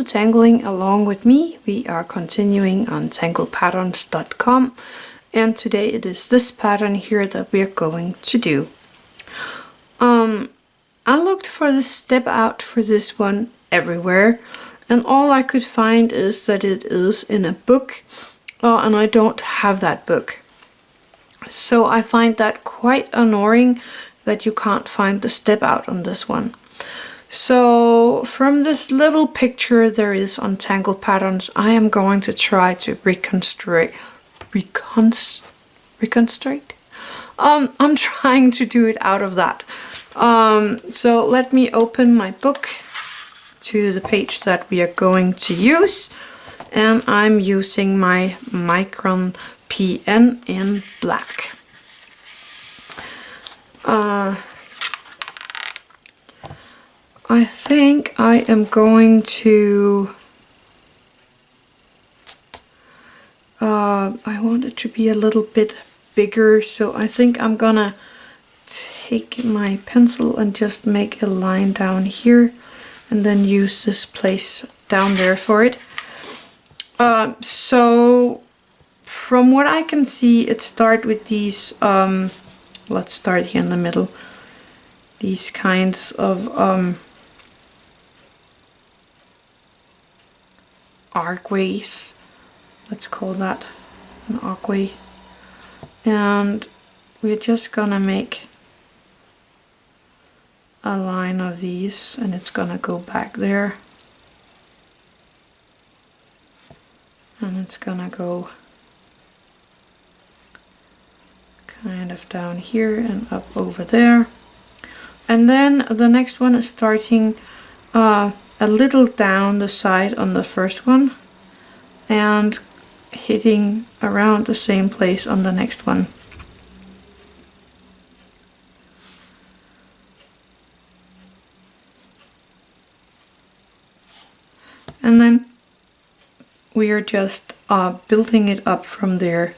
tangling along with me. We are continuing on tanglepatterns.com, and today it is this pattern here that we are going to do. I looked for the step out for this one everywhere, and all I could find is that it is in a book, and I don't have that book. So I find that quite annoying that you can't find the step out on this one. So from this little picture there is on Tangle Patterns, I am going to try to reconstruct. I'm trying to do it out of that. So let me open my book to the page that we are going to use, and I'm using my Micron PN in black. I think I am going to I want it to be a little bit bigger, so I think I'm gonna take my pencil and just make a line down here and then use this place down there for it. So from what I can see, it starts with these let's start here in the middle, these kinds of arcways, let's call that an arcway, and we're just gonna make a line of these, and it's gonna go back there, and it's gonna go kind of down here and up over there. And then the next one is starting a little down the side on the first one and hitting around the same place on the next one. And then we are just building it up from there.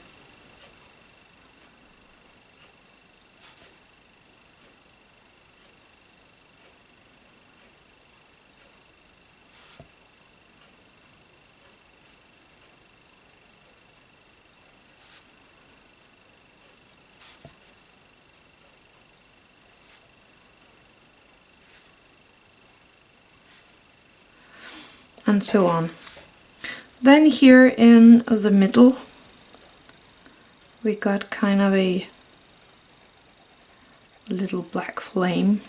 And so on. Then here in the middle we got kind of a little black flame.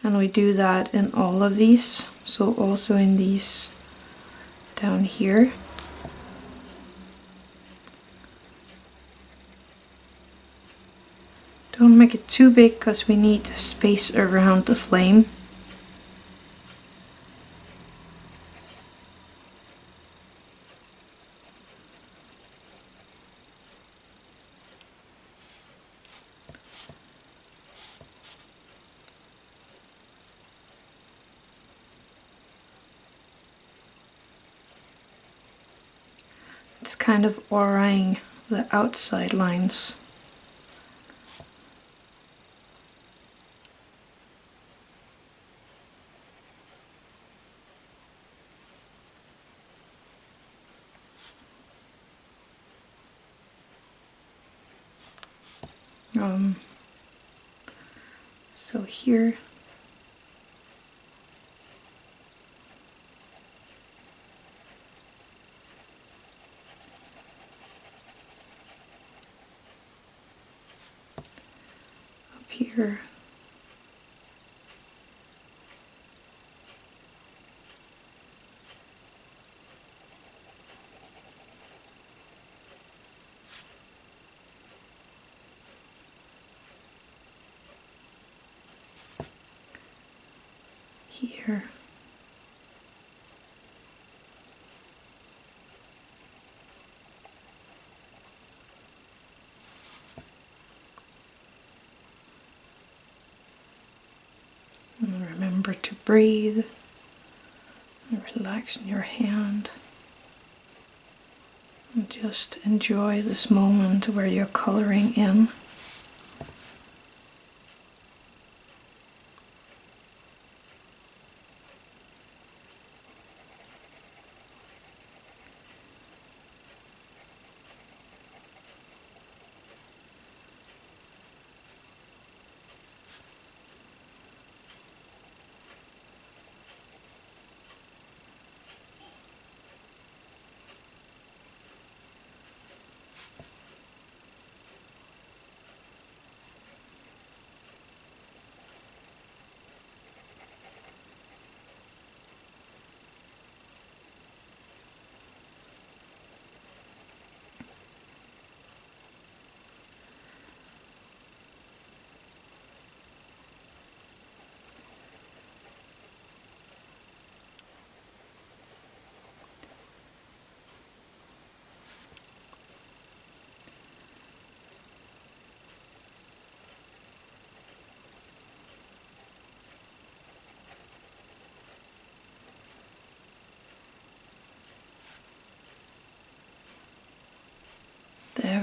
And we do that in all of these, so also in these down here. Don't make it too big because we need space around the flame. It's kind of auraing the outside lines. So here up here here. And remember to breathe and relax in your hand. And just enjoy this moment where you're coloring in.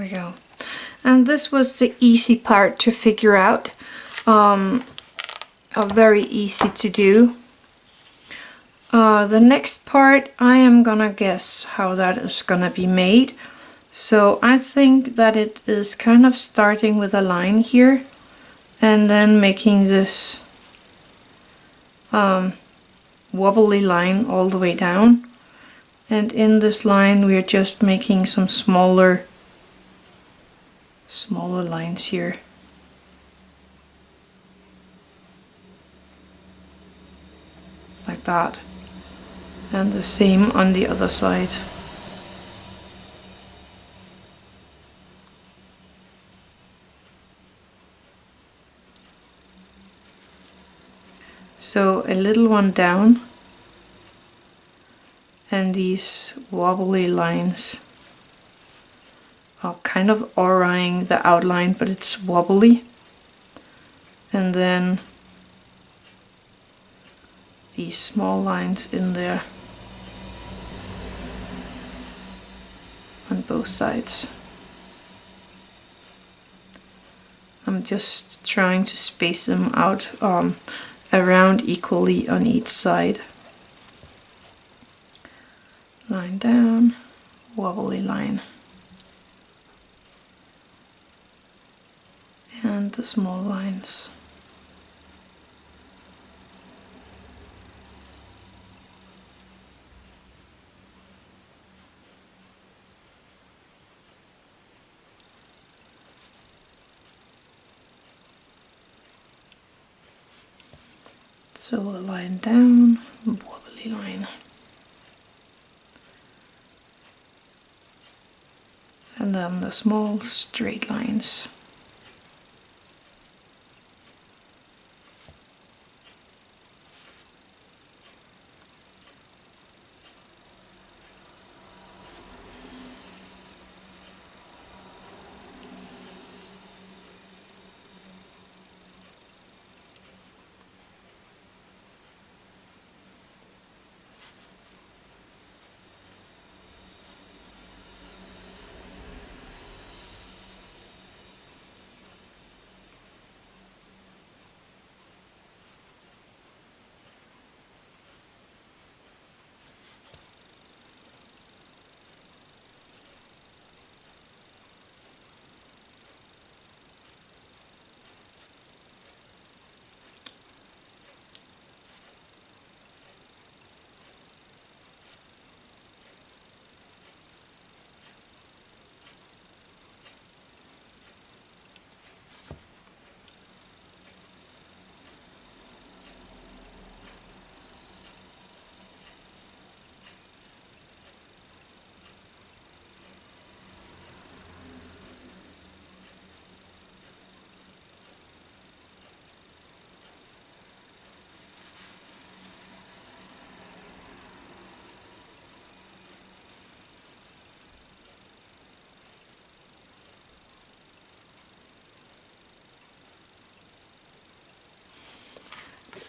we go. And this was the easy part to figure out. Very easy to do. The next part, I am gonna guess how that is gonna be made. So I think that it is kind of starting with a line here and then making this wobbly line all the way down. And in this line we are just making some smaller lines here. Like that. And the same on the other side. So a little one down, and these wobbly lines are kind of auraing the outline, but it's wobbly. And then these small lines in there on both sides. I'm just trying to space them out around equally on each side. Line down, wobbly line. And the small lines. So a line down, wobbly line. And then the small straight lines.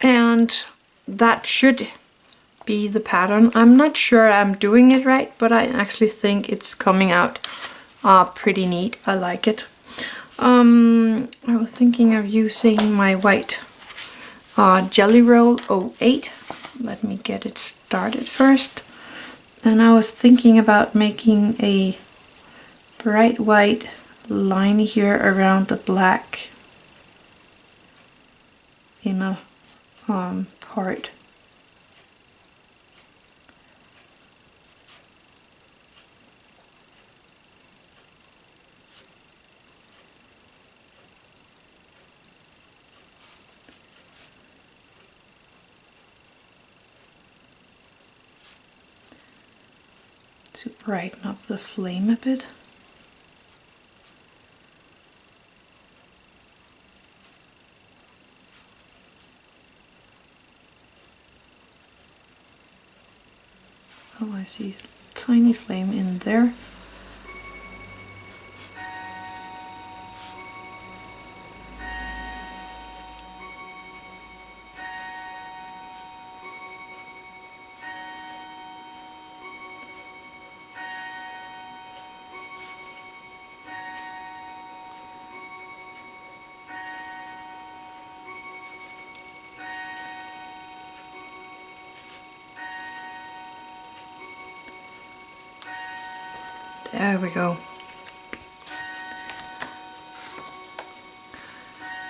And that should be the pattern. I'm not sure I'm doing it right, but I actually think it's coming out pretty neat. I like it. I was thinking of using my white Jelly Roll 08. Let me get it started first. And I was thinking about making a bright white line here around the black inner part. To brighten up the flame a bit. Oh, I see a tiny flame in there. There we go.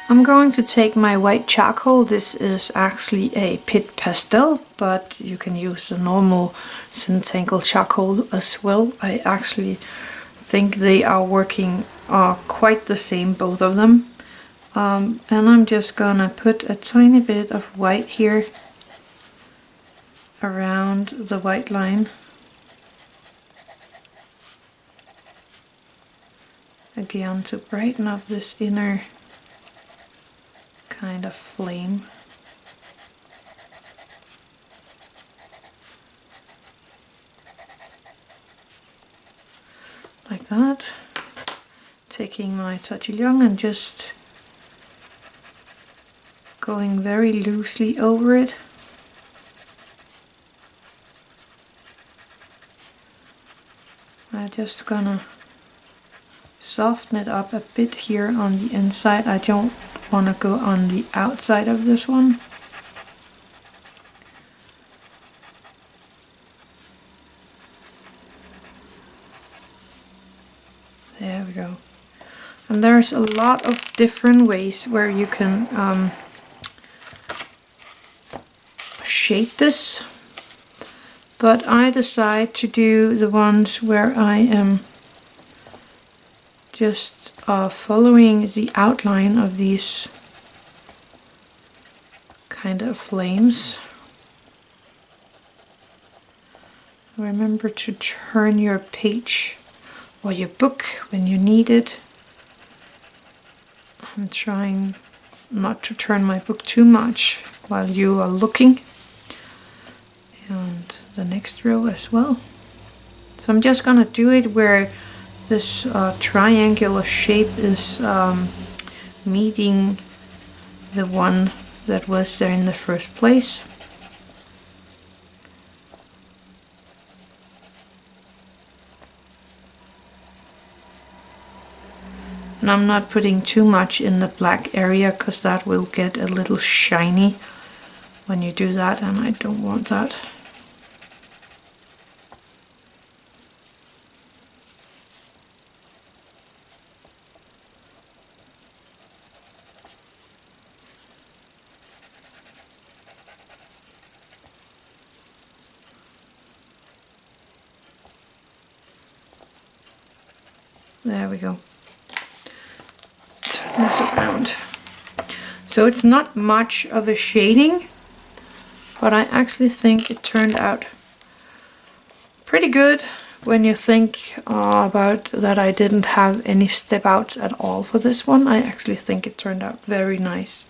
I'm going to take my white charcoal. This is actually a pit pastel, but you can use the normal Zentangle charcoal as well. I actually think they are working quite the same, both of them. And I'm just gonna put a tiny bit of white here around the white line. Again, to brighten up this inner kind of flame. Like that. Taking my Tortillion and just going very loosely over it. I'm just gonna soften it up a bit here on the inside. I don't want to go on the outside of this one. There we go. And there's a lot of different ways where you can shape this, but I decide to do the ones where I am just following the outline of these kind of flames. Remember to turn your page or your book when you need it. I'm trying not to turn my book too much while you are looking. And the next row as well. So I'm just gonna do it where this triangular shape is meeting the one that was there in the first place. And I'm not putting too much in the black area because that will get a little shiny when you do that, and I don't want that. There we go. Turn this around. So it's not much of a shading, but I actually think it turned out pretty good when you think about that I didn't have any step outs at all for this one. I actually think it turned out very nice.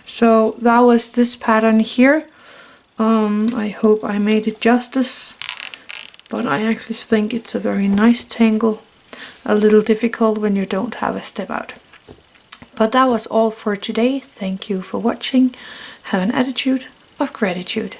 So that was this pattern here. I hope I made it justice, but I actually think it's a very nice tangle. A little difficult when you don't have a step out. But that was all for today. Thank you for watching. Have an attitude of gratitude.